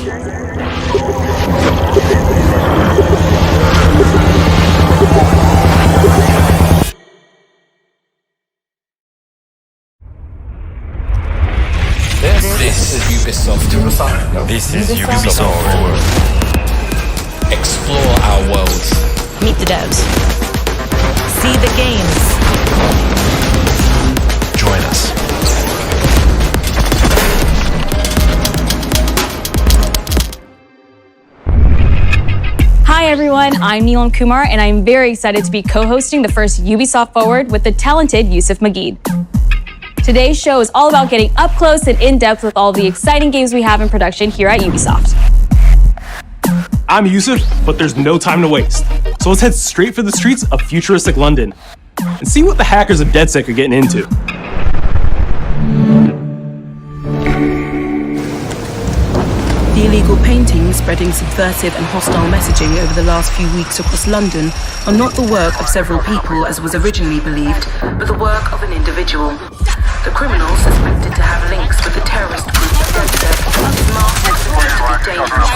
This is Ubisoft. This is Ubisoft Forward. Explore our worlds. Meet the devs. See the games. Join us. Hi everyone, I'm Neelam Kumar and I'm very excited to be co-hosting the first Ubisoft Forward with the talented Yusuf Mageed. Today's show is all about getting up close and in-depth with all the exciting games we have in production here at Ubisoft. I'm Yusuf, but there's no time to waste. So let's head straight for the streets of futuristic London and see what the hackers of DedSec are getting into. The illegal paintings spreading subversive and hostile messaging over the last few weeks across London are not the work of several people as was originally believed, but the work of an individual. The criminal, suspected to have links with the terrorist group DedSec, is marked as supposed to be dangerous.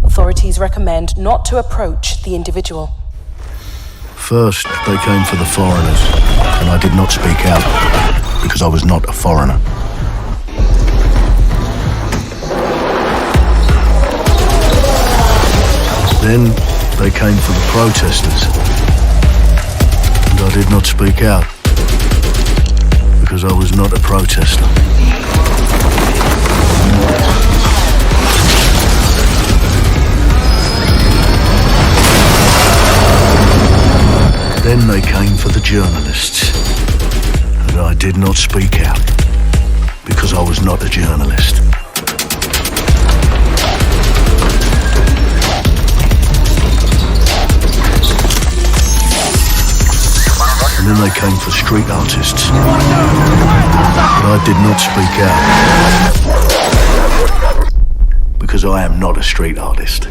Authorities recommend not to approach the individual. First, they came for the foreigners, and I did not speak out because I was not a foreigner. Then they came for the protesters, and I did not speak out because I was not a protester. Then they came for the journalists, and I did not speak out because I was not a journalist. And then they came for street artists, but I did not speak out because I am not a street artist.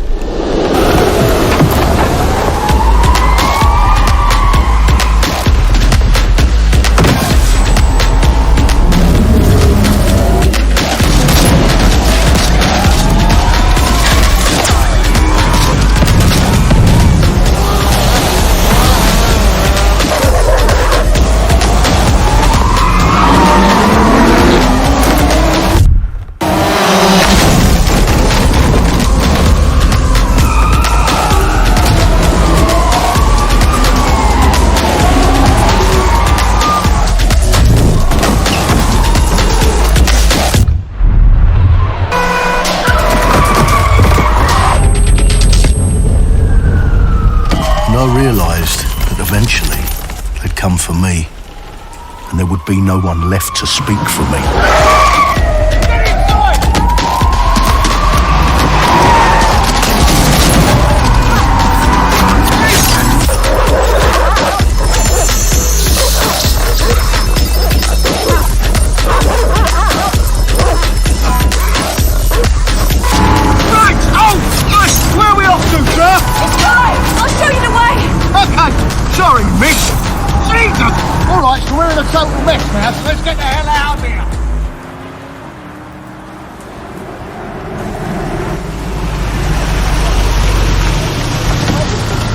I realised that eventually they'd come for me, and there would be no one left to speak for me. Sorry, miss. Jesus! All right, so we're in a total mess now, so let's get the hell out of here.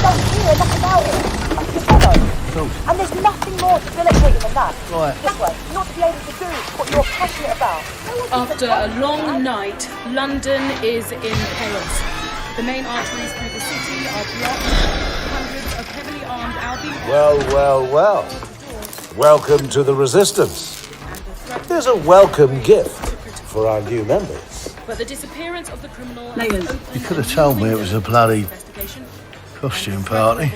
Don't hear enough about it. You follow? And there's nothing more debilitating than that. Right. This way, not to be able to do what you're passionate about. After a long night, London is in chaos. The main arteries through the city are blocked. Hundreds of heavily armed Albion... Well. Welcome to the Resistance. Here's a welcome gift for our new members. But the disappearance of the criminal... You could have told me it was a bloody costume party.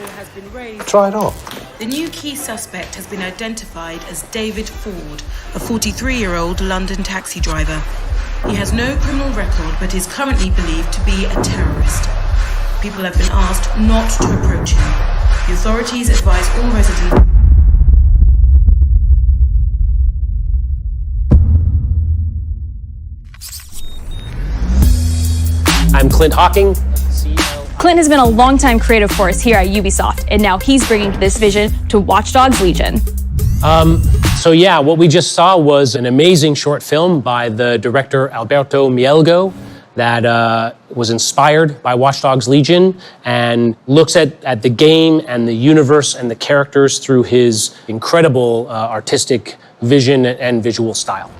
Try it on. The new key suspect has been identified as David Ford, a 43-year-old London taxi driver. He has no criminal record, but is currently believed to be a terrorist. People have been asked not to approach him. The authorities advise all residents... I'm Clint Hawking, CEO Clint has been a longtime creative force here at Ubisoft, and now he's bringing this vision to Watch Dogs Legion. So yeah, what we just saw was an amazing short film by the director Alberto Mielgo that was inspired by Watch Dogs Legion and looks at the game and the universe and the characters through his incredible artistic vision and visual style.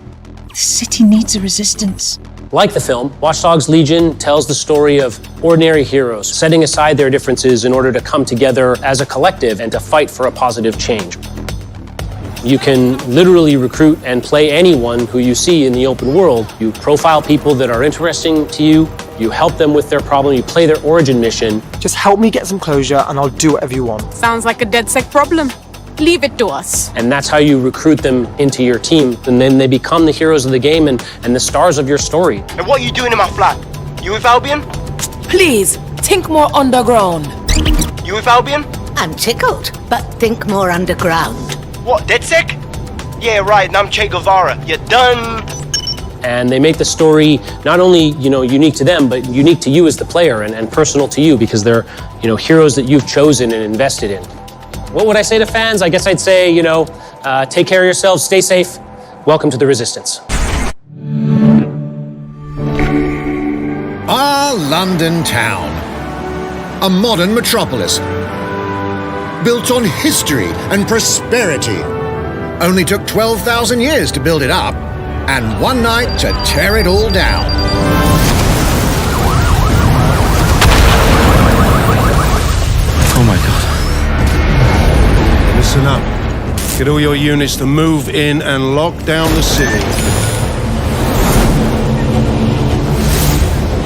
The city needs a resistance. Like the film, Watch Dogs Legion tells the story of ordinary heroes setting aside their differences in order to come together as a collective and to fight for a positive change. You can literally recruit and play anyone who you see in the open world. You profile people that are interesting to you, you help them with their problem, you play their origin mission. Just help me get some closure and I'll do whatever you want. Sounds like a DedSec problem. Leave it to us. And that's how you recruit them into your team. And then they become the heroes of the game and the stars of your story. And what are you doing in my flat? You with Albion? Please, think more underground. You with Albion? I'm tickled, but think more underground. What, DedSec? Yeah, right, and I'm Che Guevara. You're done. And they make the story not only, unique to them, but unique to you as the player and personal to you because they're, heroes that you've chosen and invested in. What would I say to fans? I guess I'd say, take care of yourselves, stay safe. Welcome to the Resistance. Our London town. A modern metropolis. Built on history and prosperity. Only took 12,000 years to build it up, and one night to tear it all down. Oh my God. Listen up. Get all your units to move in and lock down the city.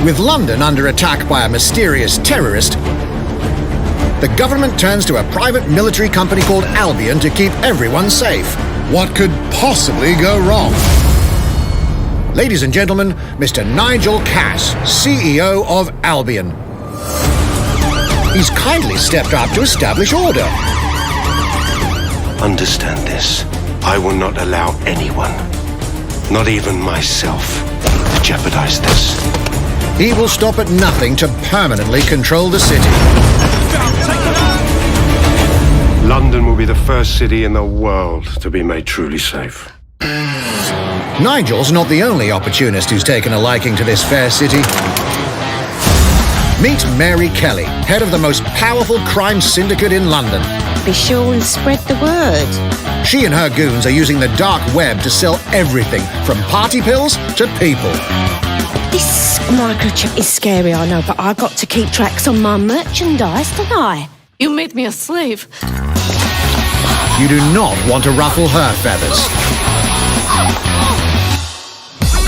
With London under attack by a mysterious terrorist, the government turns to a private military company called Albion to keep everyone safe. What could possibly go wrong? Ladies and gentlemen, Mr. Nigel Cass, CEO of Albion. He's kindly stepped up to establish order. Understand this. I will not allow anyone, not even myself, to jeopardize this. He will stop at nothing to permanently control the city. London will be the first city in the world to be made truly safe. Nigel's not the only opportunist who's taken a liking to this fair city. Meet Mary Kelly, head of the most powerful crime syndicate in London. Be sure and spread the word. She and her goons are using the dark web to sell everything from party pills to people. This microchip is scary, I know, but I got to keep tracks on my merchandise, don't I? You made me a slave. You do not want to ruffle her feathers.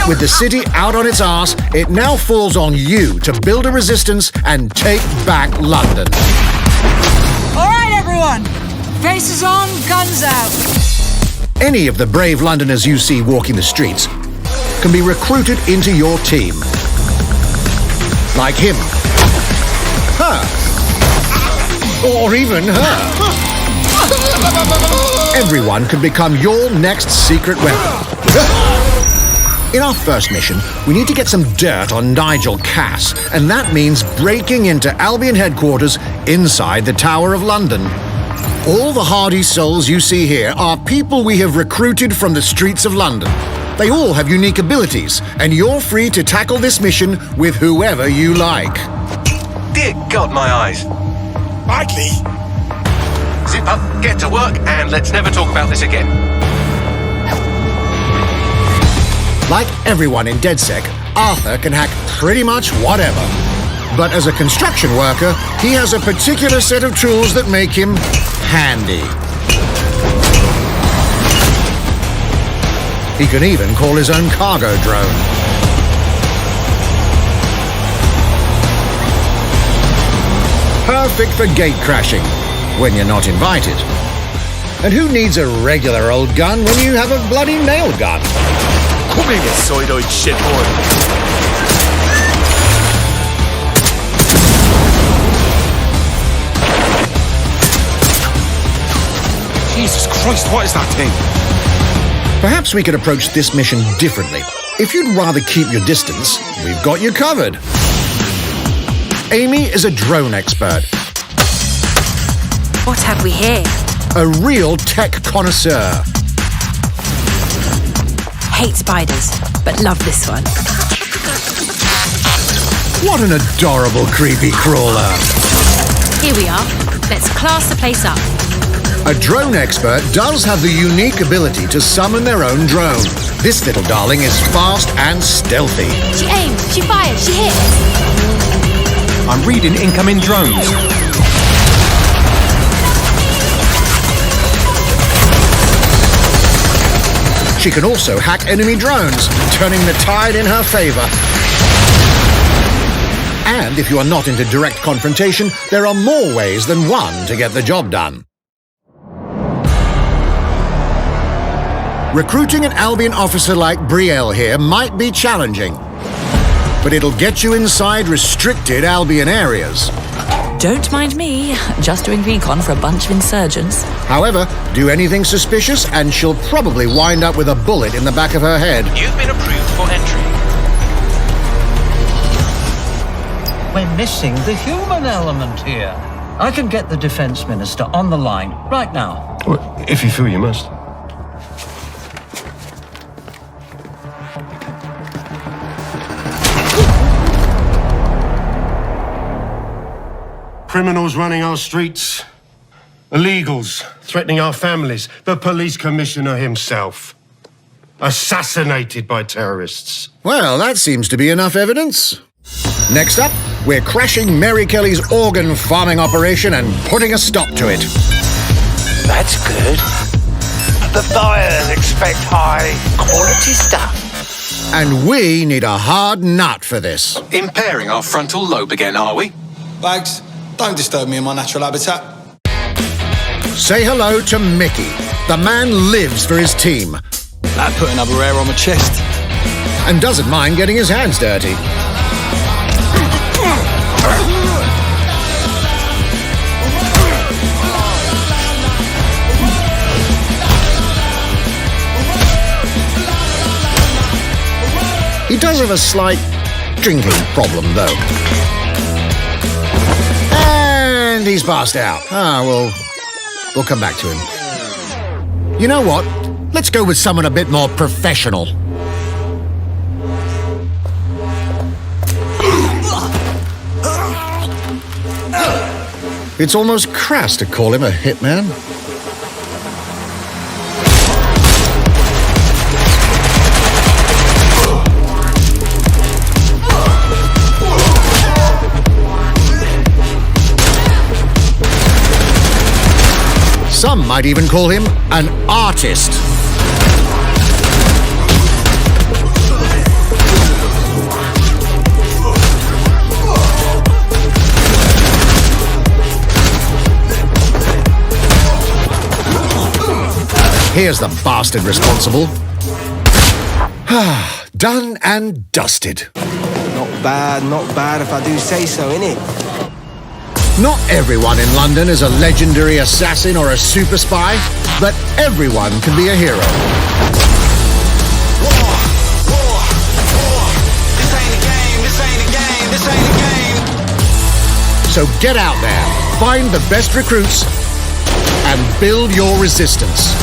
With the city out on its arse, it now falls on you to build a resistance and take back London. All right, everyone. Faces on, guns out. Any of the brave Londoners you see walking the streets can be recruited into your team. Like him. Her. Or even her. Everyone can become your next secret weapon. In our first mission, we need to get some dirt on Nigel Cass, and that means breaking into Albion headquarters inside the Tower of London. All the hardy souls you see here are people we have recruited from the streets of London. They all have unique abilities, and you're free to tackle this mission with whoever you like. Dear God, my eyes. Likely. Zip up, get to work, and let's never talk about this again. Like everyone in DedSec, Arthur can hack pretty much whatever. But as a construction worker, he has a particular set of tools that make him handy. He can even call his own cargo drone. Perfect for gate crashing, when you're not invited. And who needs a regular old gun when you have a bloody nail gun? Come here, you soidoid shithorn. Jesus Christ, what is that thing? Perhaps we could approach this mission differently. If you'd rather keep your distance, we've got you covered. Amy is a drone expert, What have we here? a real tech connoisseur. Hate spiders, but love this one. What an adorable creepy crawler. Here we are. Let's class the place up. A drone expert does have the unique ability to summon their own drone. This little darling is fast and stealthy. She aims, she fires, she hits. I'm reading incoming drones. She can also hack enemy drones, turning the tide in her favor. And if you are not into direct confrontation, there are more ways than one to get the job done. Recruiting an Albion officer like Brielle here might be challenging, but it'll get you inside restricted Albion areas. Don't mind me, just doing recon for a bunch of insurgents. However, do anything suspicious and she'll probably wind up with a bullet in the back of her head. You've been approved for entry. We're missing the human element here. I can get the Defence Minister on the line right now. Well, if you feel you must. Criminals running our streets, illegals threatening our families, the police commissioner himself, assassinated by terrorists. Well, that seems to be enough evidence. Next up, we're crashing Mary Kelly's organ farming operation and putting a stop to it. That's good. The buyers expect high quality stuff. And we need a hard nut for this. Impairing our frontal lobe again, are we? Bags, don't disturb me in my natural habitat. Say hello to Mickey. The man lives for his team. That put another hair on my chest. And doesn't mind getting his hands dirty. He does have a slight drinking problem, though. And he's passed out. We'll come back to him. You know what? Let's go with someone a bit more professional. It's almost crass to call him a hitman. Some might even call him an artist. Here's the bastard responsible. Done and dusted. Not bad if I do say so, innit? Not everyone in London is a legendary assassin or a super spy, but everyone can be a hero. So get out there, find the best recruits, and build your resistance.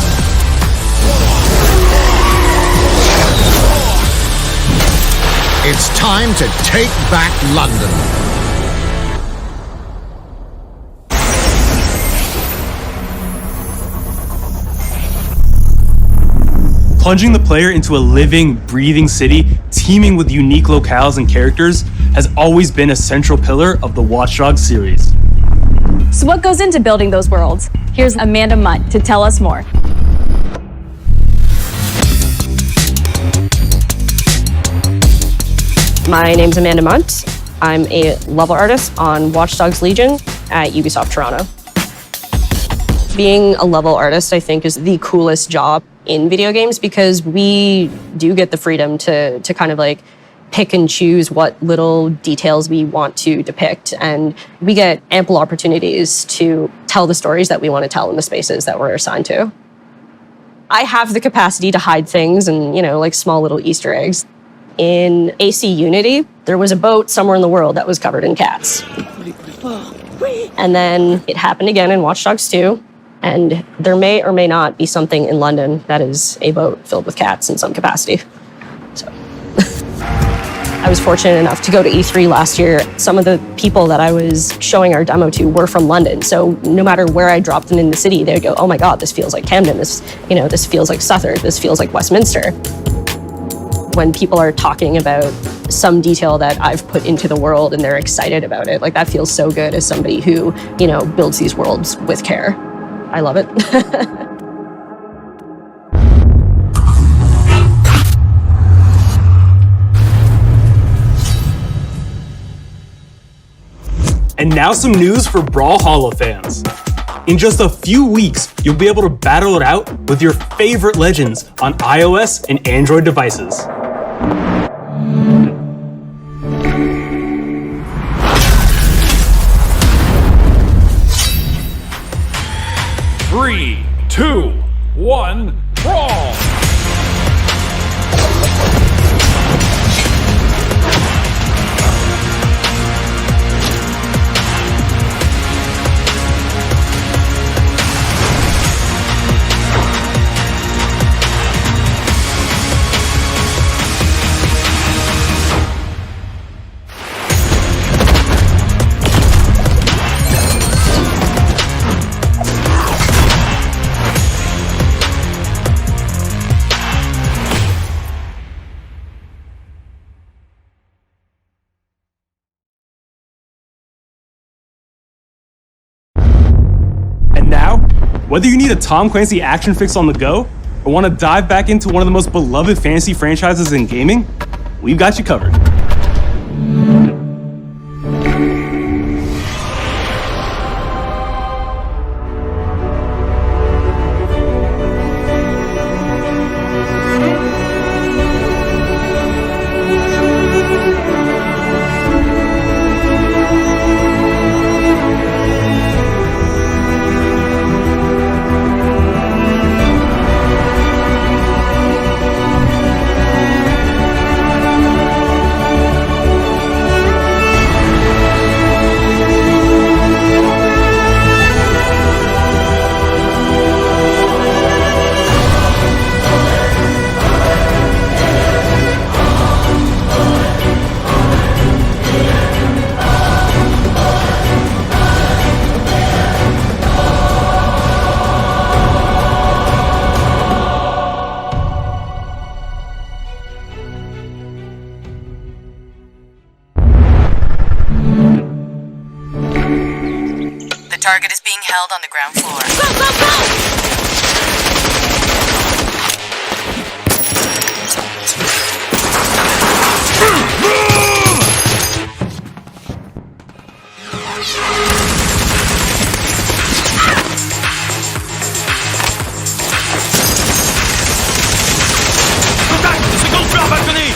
It's time to take back London. Plunging the player into a living, breathing city teeming with unique locales and characters has always been a central pillar of the Watch Dogs series. So what goes into building those worlds? Here's Amanda Munt to tell us more. My name's Amanda Munt. I'm a level artist on Watch Dogs Legion at Ubisoft Toronto. Being a level artist, I think, is the coolest job in video games because we do get the freedom to kind of like pick and choose what little details we want to depict. And we get ample opportunities to tell the stories that we want to tell in the spaces that we're assigned to. I have the capacity to hide things and, like small little Easter eggs. in AC Unity, there was a boat somewhere in the world that was covered in cats. And then it happened again in Watch Dogs 2. And there may or may not be something in London that is a boat filled with cats in some capacity. So I was fortunate enough to go to E3 last year. Some of the people that I was showing our demo to were from London. So no matter where I dropped them in the city, they'd go, oh my God, this feels like Camden. This feels like Southwark. This feels like Westminster. When people are talking about some detail that I've put into the world and they're excited about it, like that feels so good as somebody who, builds these worlds with care. I love it. And now some news for Brawlhalla fans. In just a few weeks, you'll be able to battle it out with your favorite legends on iOS and Android devices. Three, two, one, brawl! Now, whether you need a Tom Clancy action fix on the go, or want to dive back into one of the most beloved fantasy franchises in gaming, we've got you covered. Target is being held on the ground floor. Go, go, go! Contact! Second floor balcony!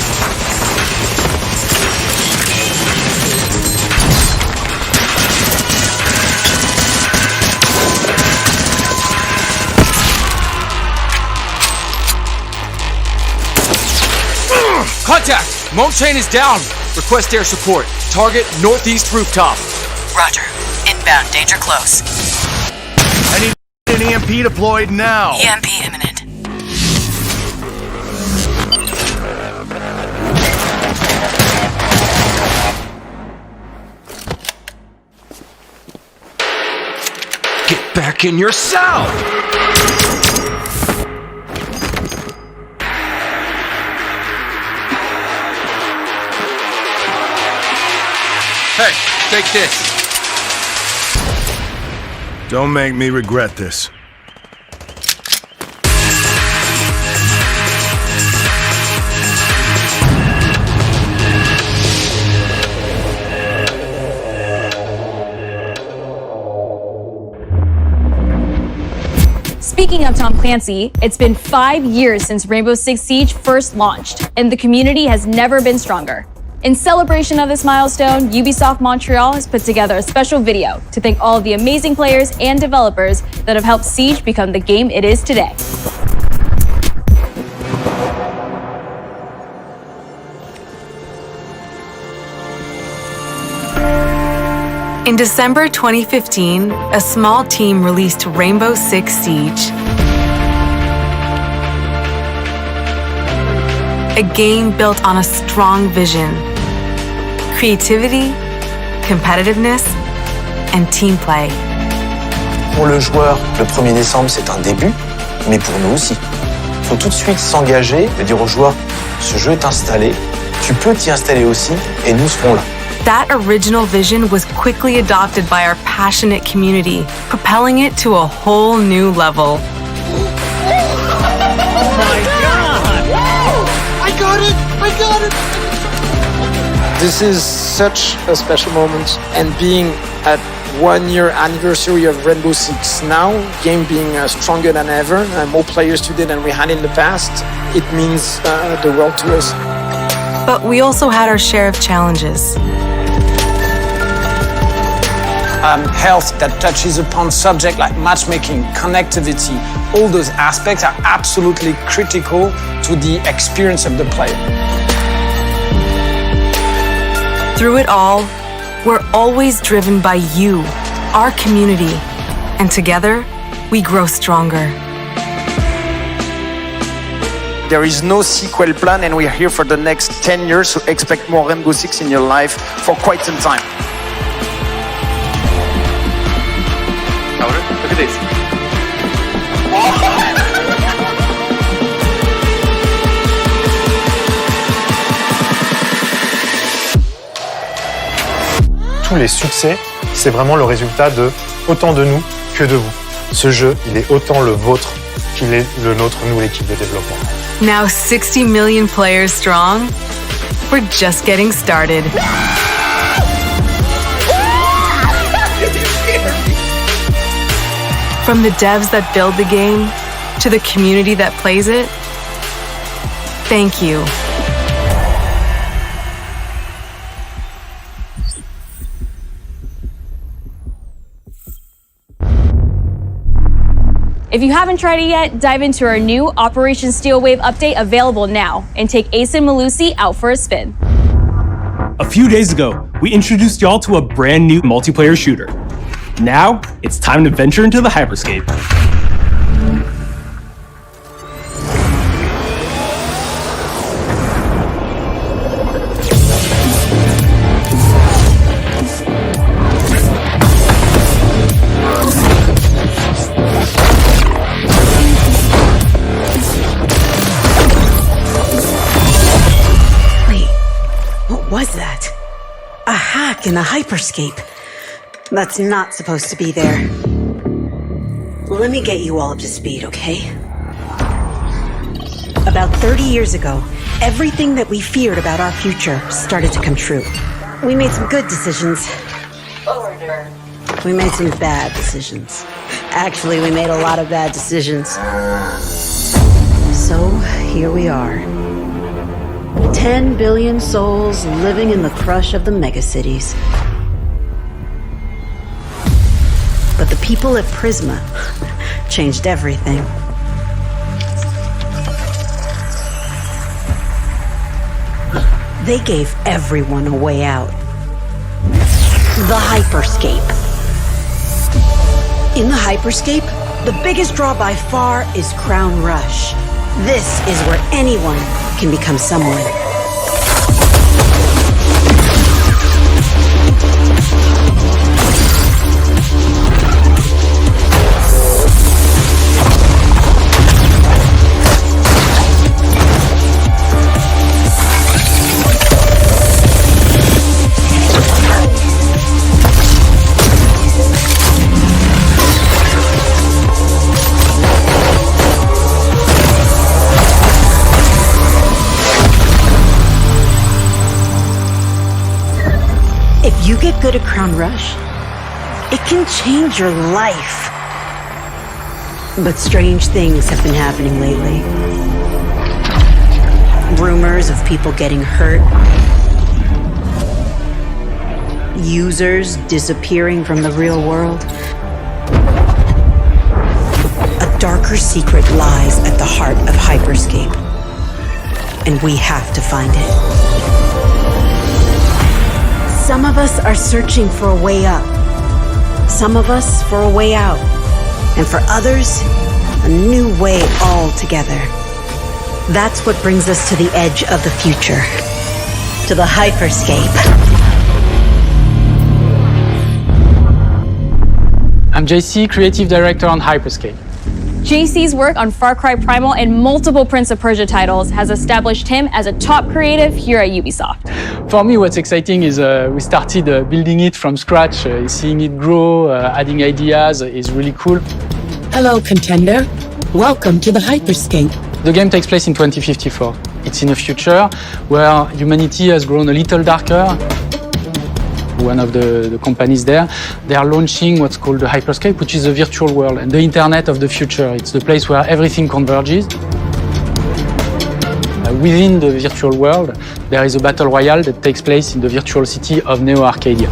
Contact! Moan chain is down. Request air support. Target northeast rooftop. Roger. Inbound. Danger close. I need an EMP deployed now. EMP imminent. Get back in your cell! Hey, take this. Don't make me regret this. Speaking of Tom Clancy, it's been 5 years since Rainbow Six Siege first launched, and the community has never been stronger. In celebration of this milestone, Ubisoft Montreal has put together a special video to thank all of the amazing players and developers that have helped Siege become the game it is today. In December 2015, a small team released Rainbow Six Siege. A game built on a strong vision, creativity, competitiveness, and team play. Pour le joueur, le 1er décembre, c'est un début, mais pour nous aussi. Il faut tout de suite s'engager et dire aux joueurs, ce jeu est installé, tu peux t'y installer aussi, et nous serons là. That original vision was quickly adopted by our passionate community, propelling it to a whole new level. I got it! This is such a special moment, and being at 1 year anniversary of Rainbow Six now, game being stronger than ever, and more players today than we had in the past, it means the world to us. But we also had our share of challenges. Health that touches upon subjects like matchmaking, connectivity, all those aspects are absolutely critical to the experience of the player. Through it all, we're always driven by you, our community, and together, we grow stronger. There is no sequel plan, and we are here for the next 10 years, so expect more Rainbow Six in your life for quite some time. Look at this. Tous les succès, c'est vraiment le résultat de autant de nous que de vous. Ce jeu, il est autant le vôtre qu'il est le nôtre, nous, l'équipe de développement. Now 60 million players strong, we're just getting started. From the devs that build the game to the community that plays it, thank you. If you haven't tried it yet, dive into our new Operation Steel Wave update available now and take Ace and Malusi out for a spin. A few days ago, we introduced y'all to a brand new multiplayer shooter. Now, it's time to venture into the hyperscape. What was that? A hack in the hyperscape. That's not supposed to be there. Let me get you all up to speed, okay? About 30 years ago, everything that we feared about our future started to come true. We made some good decisions. We made some bad decisions. Actually, we made a lot of bad decisions. So, here we are. 10 billion souls living in the crush of the megacities. But the people at Prisma changed everything. They gave everyone a way out. The hyperscape. In the hyperscape, the biggest draw by far is Crown Rush. This is where anyone can become someone. If you get good at Crown Rush, it can change your life. But strange things have been happening lately. Rumors of people getting hurt. Users disappearing from the real world. A darker secret lies at the heart of Hyperscape. And we have to find it. Some of us are searching for a way up. Some of us for a way out. And for others, a new way altogether. That's what brings us to the edge of the future. To the hyperscape. I'm JC, Creative Director on Hyperscape. JC's work on Far Cry Primal and multiple Prince of Persia titles has established him as a top creative here at Ubisoft. For me, what's exciting is we started building it from scratch. Seeing it grow, adding ideas is really cool. Hello, contender. Welcome to the Hyperscape. The game takes place in 2054. It's in a future where humanity has grown a little darker. One of the companies there, they are launching what's called the Hyperscape, which is a virtual world and the internet of the future. It's the place where everything converges. Within the virtual world, there is a battle royale that takes place in the virtual city of Neo Arcadia.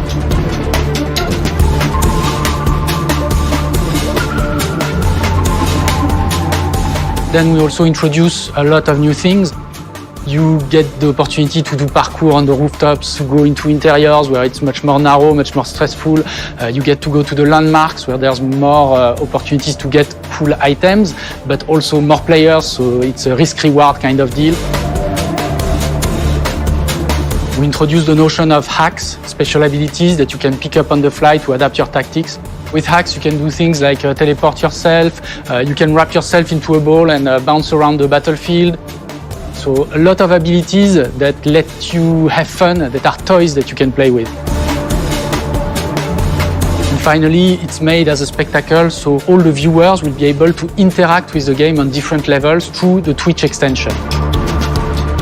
Then we also introduce a lot of new things. You get the opportunity to do parkour on the rooftops, to go into interiors where it's much more narrow, much more stressful. You get to go to the landmarks where there's more opportunities to get cool items, but also more players, so it's a risk-reward kind of deal. We introduce the notion of hacks, special abilities that you can pick up on the fly to adapt your tactics. With hacks, you can do things like teleport yourself, you can wrap yourself into a ball and bounce around the battlefield. So a lot of abilities that let you have fun, that are toys that you can play with. And finally, it's made as a spectacle, so all the viewers will be able to interact with the game on different levels through the Twitch extension.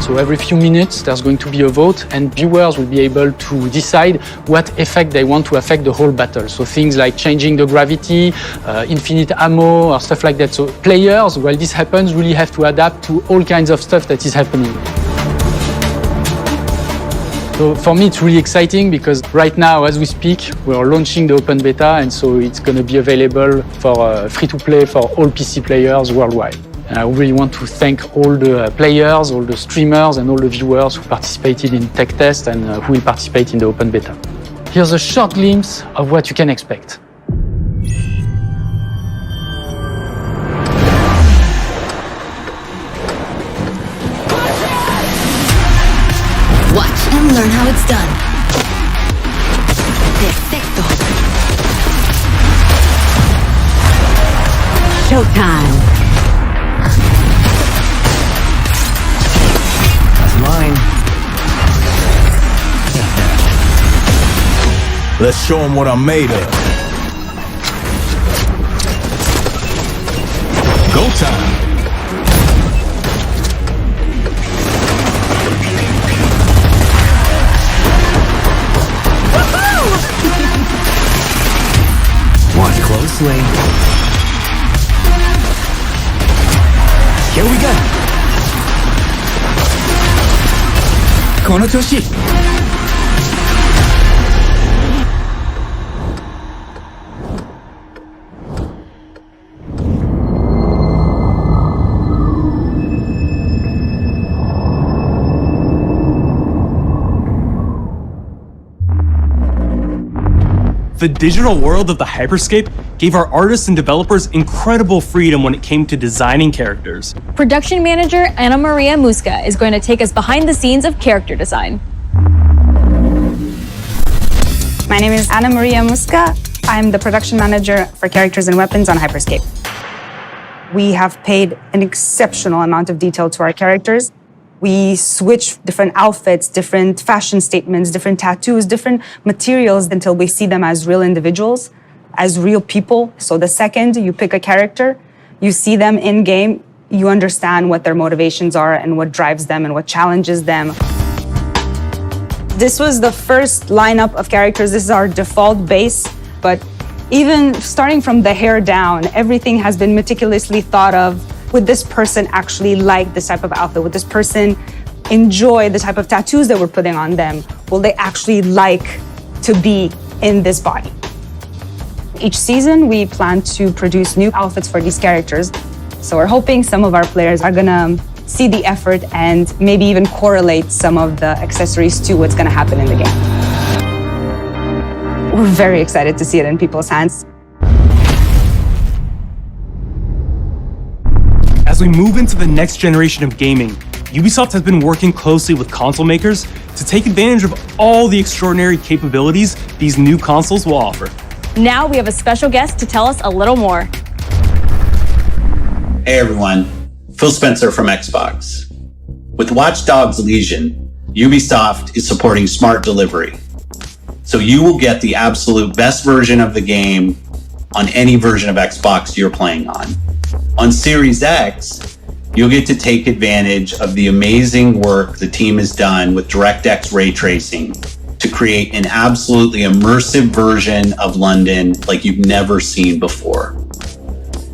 So every few minutes, there's going to be a vote, and viewers will be able to decide what effect they want to affect the whole battle. So things like changing the gravity, infinite ammo, or stuff like that. So players, while this happens, really have to adapt to all kinds of stuff that is happening. So for me, it's really exciting because right now, as we speak, we're launching the open beta, and so it's going to be available for free-to-play for all PC players worldwide. And I really want to thank all the players, all the streamers, and all the viewers who participated in tech test and who will participate in the open beta. Here's a short glimpse of what you can expect. Watch and learn how it's done. Perfecto. Showtime. Mine. Let's show them what I'm made of. Go time. Watch closely. Here we go. この調子。The digital world of the Hyperscape gave our artists and developers incredible freedom when it came to designing characters. Production manager Ana Maria Musca is going to take us behind the scenes of character design. My name is Ana Maria Musca. I'm the production manager for characters and weapons on Hyperscape. We have paid an exceptional amount of detail to our characters. We switch different outfits, different fashion statements, different tattoos, different materials until we see them as real individuals, as real people. So the second you pick a character, you see them in game, you understand what their motivations are and what drives them and what challenges them. This was the first lineup of characters. This is our default base, but even starting from the hair down, everything has been meticulously thought of. Would this person actually like this type of outfit? Would this person enjoy the type of tattoos that we're putting on them? Will they actually like to be in this body? Each season, we plan to produce new outfits for these characters. So we're hoping some of our players are gonna see the effort and maybe even correlate some of the accessories to what's gonna happen in the game. we're very excited to see it in people's hands. As we move into the next generation of gaming, Ubisoft has been working closely with console makers to take advantage of all the extraordinary capabilities these new consoles will offer. Now we have a special guest to tell us a little more. Hey everyone, Phil Spencer from Xbox. With Watch Dogs Legion, Ubisoft is supporting smart delivery. So you will get the absolute best version of the game on any version of Xbox you're playing on. On Series X, you'll get to take advantage of the amazing work the team has done with DirectX ray tracing to create an absolutely immersive version of London like you've never seen before.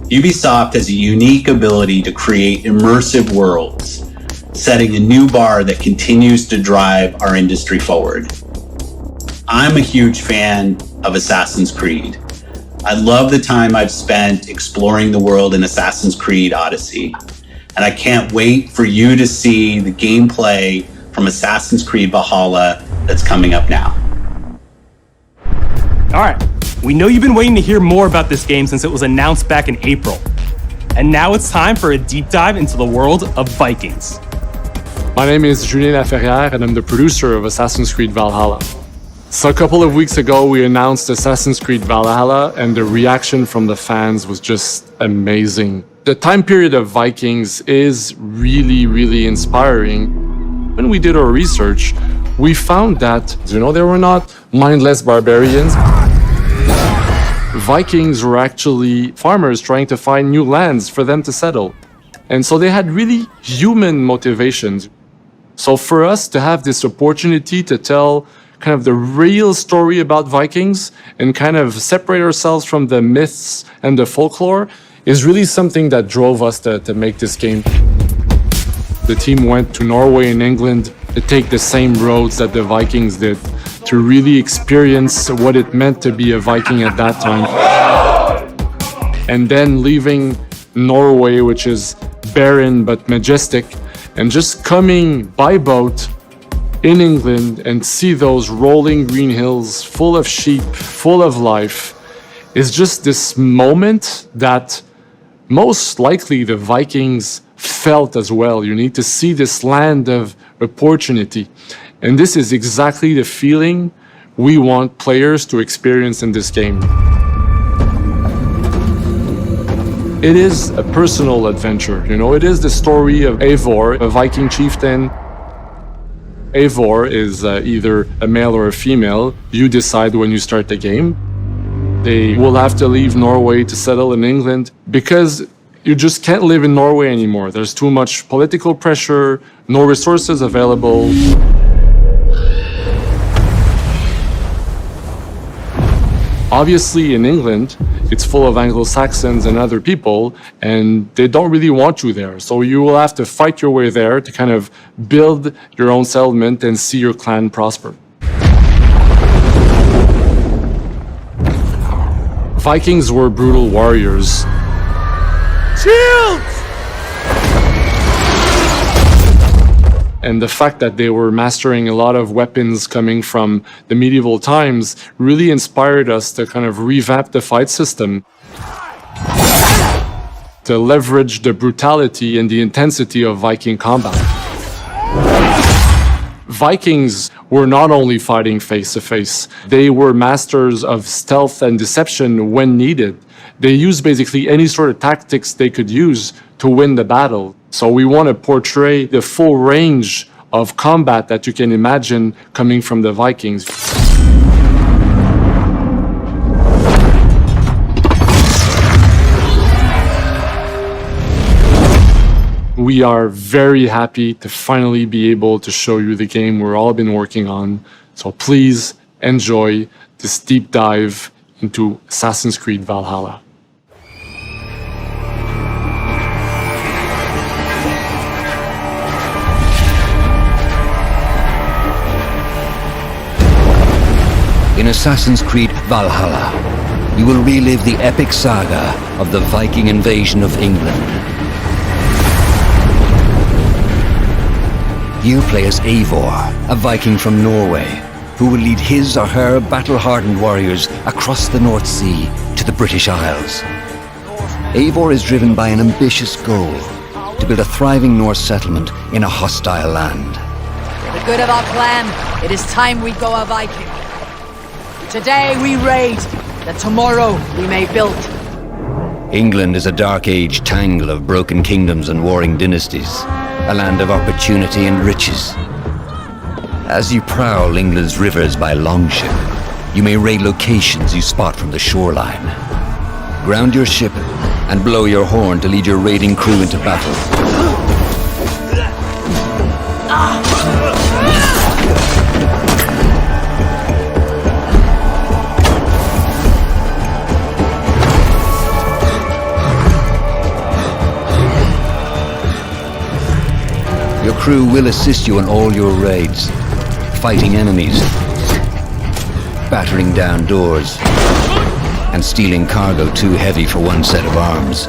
Ubisoft has a unique ability to create immersive worlds, setting a new bar that continues to drive our industry forward. I'm a huge fan of Assassin's Creed. I love the time I've spent exploring the world in Assassin's Creed Odyssey, and I can't wait for you to see the gameplay from Assassin's Creed Valhalla that's coming up now. All right, we know you've been waiting to hear more about this game since it was announced back in April. And now it's time for a deep dive into the world of Vikings. My name is Julien Laferrière, and I'm the producer of Assassin's Creed Valhalla. So a couple of weeks ago, we announced Assassin's Creed Valhalla, and the reaction from the fans was just amazing. The time period of Vikings is really, really inspiring. When we did our research, we found that, they were not mindless barbarians. Vikings were actually farmers trying to find new lands for them to settle. And so they had really human motivations. So for us to have this opportunity to tell kind of the real story about Vikings and kind of separate ourselves from the myths and the folklore is really something that drove us to make this game. The team went to Norway and England to take the same roads that the Vikings did, to really experience what it meant to be a Viking at that time. And then leaving Norway, which is barren but majestic, and just coming by boat in England and see those rolling green hills full of sheep, full of life, is just this moment that most likely the Vikings felt as well. You need to see this land of opportunity. And this is exactly the feeling we want players to experience in this game. It is a personal adventure, it is the story of Eivor, a Viking chieftain. Eivor is either a male or a female. You decide when you start the game. They will have to leave Norway to settle in England because you just can't live in Norway anymore. There's too much political pressure, no resources available. Obviously, in England, it's full of Anglo-Saxons and other people, and they don't really want you there. So you will have to fight your way there to kind of build your own settlement and see your clan prosper. Vikings were brutal warriors. Shields! And the fact that they were mastering a lot of weapons coming from the medieval times really inspired us to kind of revamp the fight system, to leverage the brutality and the intensity of Viking combat. Vikings were not only fighting face to face, they were masters of stealth and deception when needed. They used basically any sort of tactics they could use to win the battle. So we want to portray the full range of combat that you can imagine coming from the Vikings. We are very happy to finally be able to show you the game we've all been working on. So please enjoy this deep dive into Assassin's Creed Valhalla. In Assassin's Creed Valhalla, you will relive the epic saga of the Viking invasion of England. You play as Eivor, a Viking from Norway, who will lead his or her battle-hardened warriors across the North Sea to the British Isles. Eivor is driven by an ambitious goal to build a thriving Norse settlement in a hostile land. For the good of our clan, it is time we go a Viking. Today we raid, that tomorrow we may build. England is a dark age tangle of broken kingdoms and warring dynasties, a land of opportunity and riches. As you prowl England's rivers by longship, you may raid locations you spot from the shoreline. Ground your ship and blow your horn to lead your raiding crew into battle. Your crew will assist you in all your raids, fighting enemies, battering down doors, and stealing cargo too heavy for one set of arms.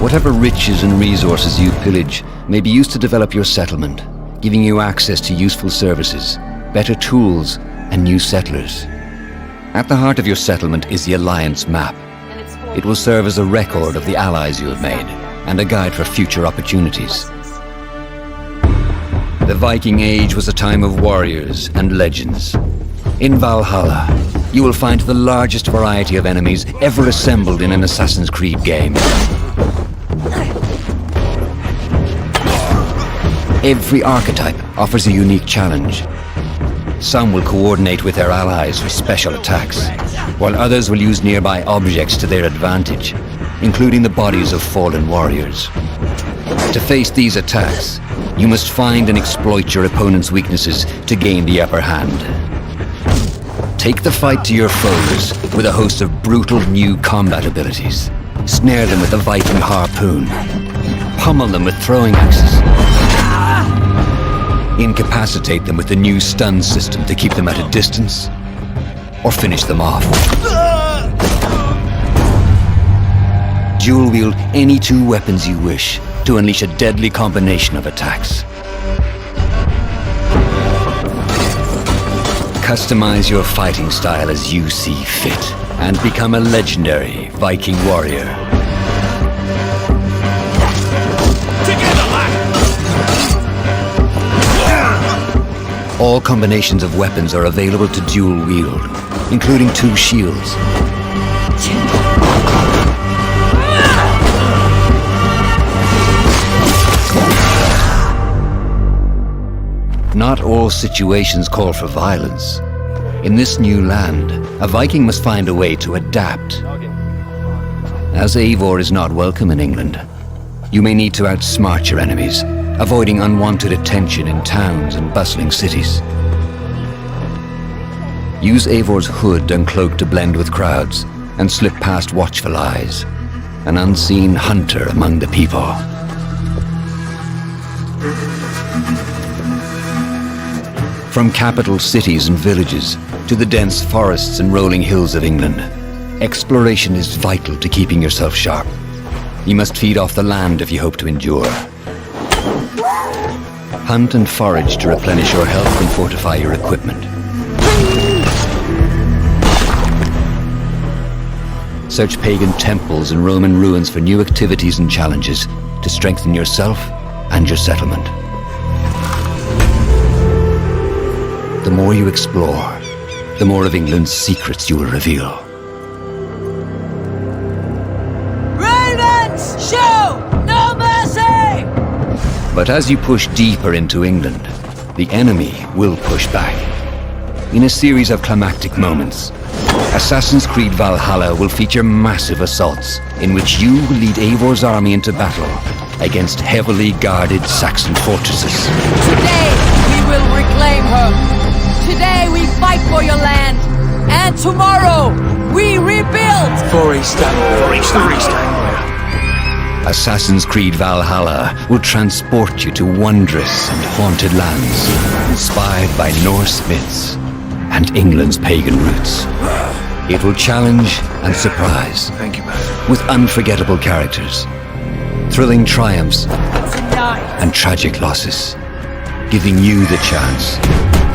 Whatever riches and resources you pillage may be used to develop your settlement, giving you access to useful services, better tools, and new settlers. At the heart of your settlement is the Alliance map. It will serve as a record of the allies you have made, and a guide for future opportunities. The Viking Age was a time of warriors and legends. In Valhalla, you will find the largest variety of enemies ever assembled in an Assassin's Creed game. Every archetype offers a unique challenge. Some will coordinate with their allies for special attacks, while others will use nearby objects to their advantage, including the bodies of fallen warriors. To face these attacks, you must find and exploit your opponent's weaknesses to gain the upper hand. Take the fight to your foes with a host of brutal new combat abilities. Snare them with the Viking harpoon. Pummel them with throwing axes. Incapacitate them with the new stun system to keep them at a distance, or finish them off. Dual wield any two weapons you wish to unleash a deadly combination of attacks. Customize your fighting style as you see fit, and become a legendary Viking warrior. All combinations of weapons are available to dual wield, including two shields. Not all situations call for violence. In this new land, a Viking must find a way to adapt. As Eivor is not welcome in England, you may need to outsmart your enemies, avoiding unwanted attention in towns and bustling cities. Use Eivor's hood and cloak to blend with crowds and slip past watchful eyes, an unseen hunter among the people. From capital cities and villages to the dense forests and rolling hills of England, exploration is vital to keeping yourself sharp. You must feed off the land if you hope to endure. Hunt and forage to replenish your health and fortify your equipment. Search pagan temples and Roman ruins for new activities and challenges to strengthen yourself and your settlement. The more you explore, the more of England's secrets you will reveal. Ravens, show no mercy! But as you push deeper into England, the enemy will push back. In a series of climactic moments, Assassin's Creed Valhalla will feature massive assaults in which you will lead Eivor's army into battle against heavily guarded Saxon fortresses. Today we will reclaim her. Today we fight for your land. And tomorrow we rebuild. For East Anglia. Assassin's Creed Valhalla will transport you to wondrous and haunted lands, inspired by Norse myths and England's pagan roots. It will challenge and surprise. Thank you, man. With unforgettable characters, thrilling triumphs, and tragic losses, giving you the chance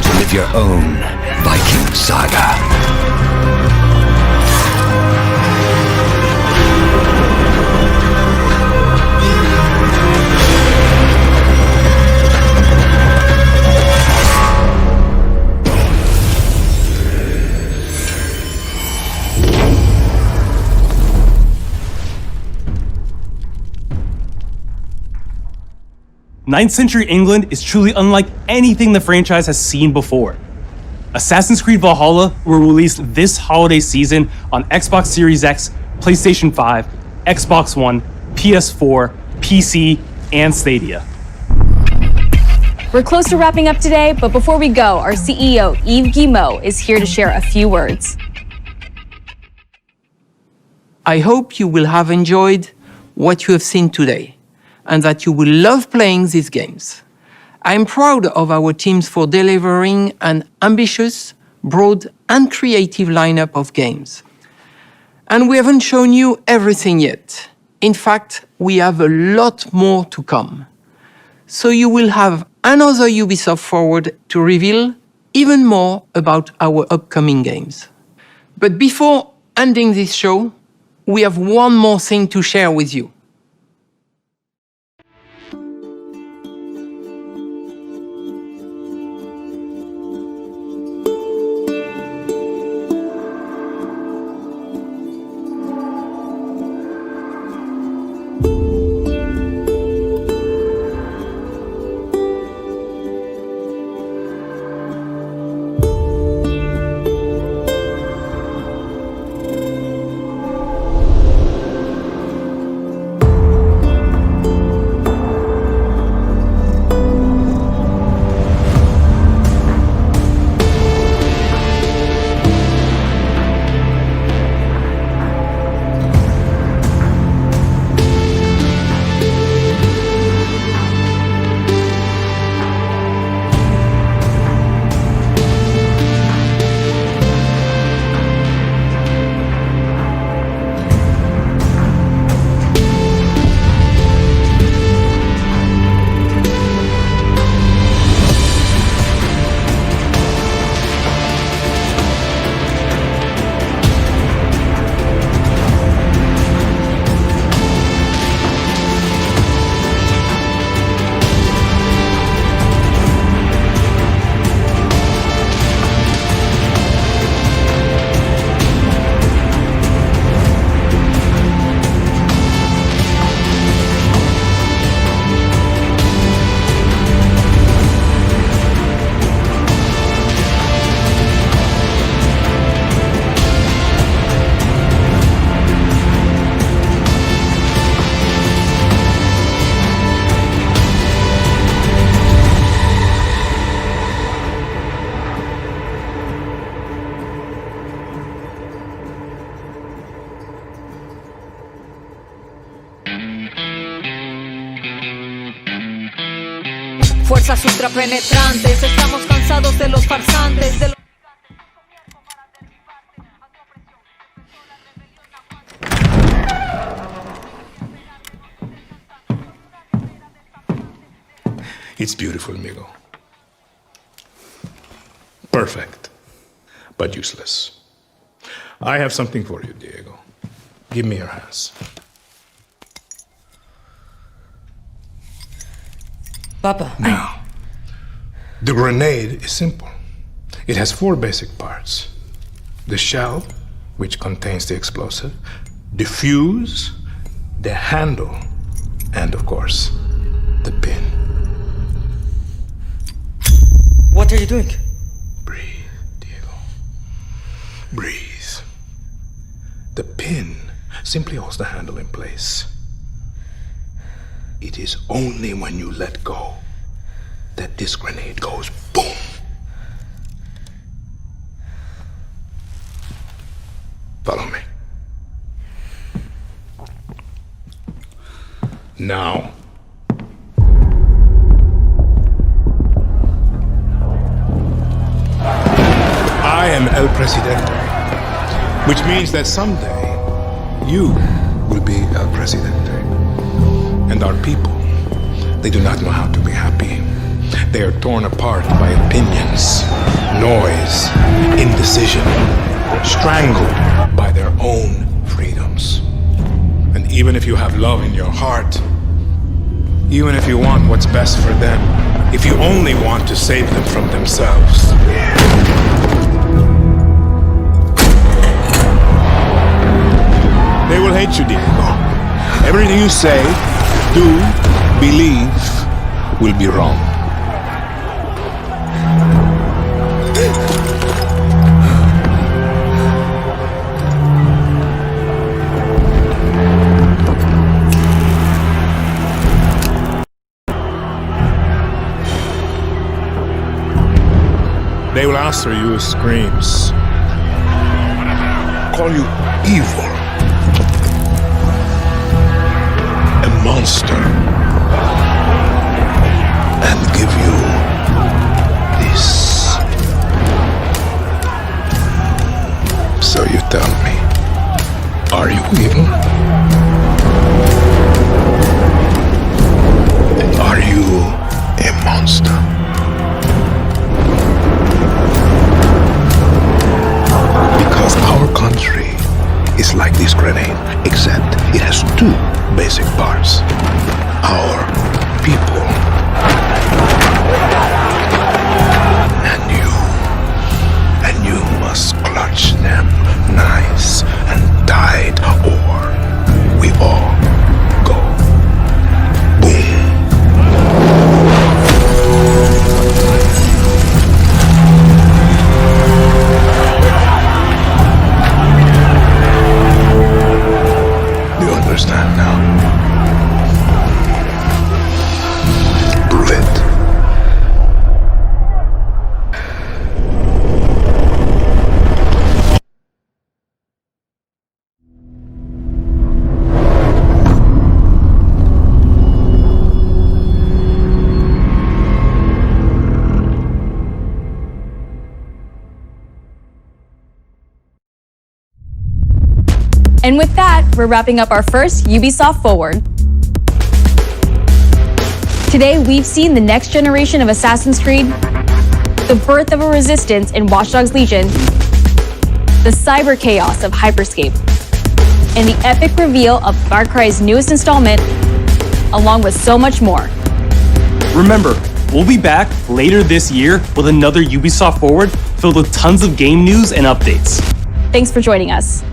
to live your own Viking saga. Ninth Century England is truly unlike anything the franchise has seen before. Assassin's Creed Valhalla will release this holiday season on Xbox Series X, PlayStation 5, Xbox One, PS4, PC, and Stadia. We're close to wrapping up today, but before we go, our CEO, Yves Guillemot, is here to share a few words. I hope you will have enjoyed what you have seen today, and that you will love playing these games. I'm proud of our teams for delivering an ambitious, broad, and creative lineup of games. And we haven't shown you everything yet. In fact, we have a lot more to come. So you will have another Ubisoft Forward to reveal even more about our upcoming games. But before ending this show, we have one more thing to share with you. Fuerzas ultrapenetrantes, estamos cansados de los farsantes, de los... It's beautiful, amigo. Perfect, but useless. I have something for you, Diego. Give me your hands. Papa. Now, the grenade is simple. It has 4 basic parts. The shell, which contains the explosive, the fuse, the handle, and of course, the pin. What are you doing? Breathe, Diego. Breathe. The pin simply holds the handle in place. It is only when you let go that this grenade goes boom. Follow me. Now, I am El Presidente, which means that someday you will be El Presidente. And our people, they do not know how to be happy. They are torn apart by opinions, noise, indecision, strangled by their own freedoms. And even if you have love in your heart, even if you want what's best for them, if you only want to save them from themselves, they will hate you, Diego. Everything you say, do, believe, will be wrong. They will answer you with screams, call you evil, a monster, and give you this. So you tell me, are you evil? Are you a monster? Because our country is like this grenade, except it has two basic parts. Our people and you must clutch them nice and tight, or we all go boom. Do you understand now? Prove it. And with that, we're wrapping up our first Ubisoft Forward. Today, we've seen the next generation of Assassin's Creed, the birth of a resistance in Watch Dogs Legion, the cyber chaos of Hyperscape, and the epic reveal of Far Cry's newest installment, along with so much more. Remember, we'll be back later this year with another Ubisoft Forward filled with tons of game news and updates. Thanks for joining us.